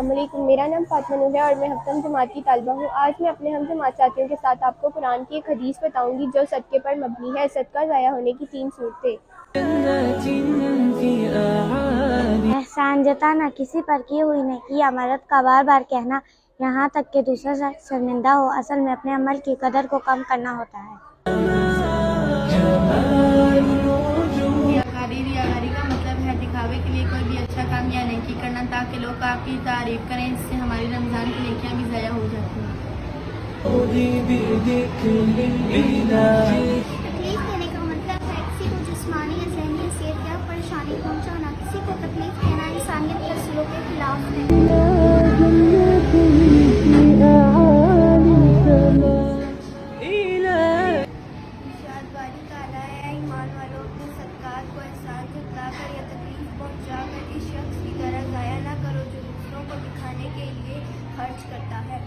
السلام علیکم، میرا نام فاطمہ نور ہے اور میں ہفتم جماعت کی طالبہ ہوں۔ آج میں اپنے ہم جماعت ساتھیوں کے ساتھ آپ کو قرآن کی ایک حدیث بتاؤں گی جو صدقے پر مبنی ہے۔ صدقہ ضائع ہونے کی 3 صورتیں۔ احسان جتانا، کسی پر کی ہوئی نیکی یا مدد کا بار بار کہنا یہاں تک کہ دوسرا شخص شرمندہ ہو، اصل میں اپنے عمل کی قدر کو کم کرنا ہوتا ہے۔ ریاکاری کا مطلب ہے دکھاوے کے لیے کوئی بھی اچھا کام یا نیکی کرنا تاکہ لوگ آپ کی تعریف کریں، اس سے ہماری رمضان کی نیکیاں بھی ضائع ہو جاتی ہیں۔ تکلیف دینے کا مطلب ہے کسی کو جسمانی یا ذہنی حیثیت یا پریشانی پہنچانا۔ کسی کو تکلیف دینا انسانیت کے اصولوں کے خلاف ہے۔ ایمان والوں اپنے صدقات کو احسان جتلا کر یا تکلیف پہنچا کر اس شخص کی طرح ضائع نہ کرو جو دوسروں کو دکھانے کے لیے خرچ کرتا ہے۔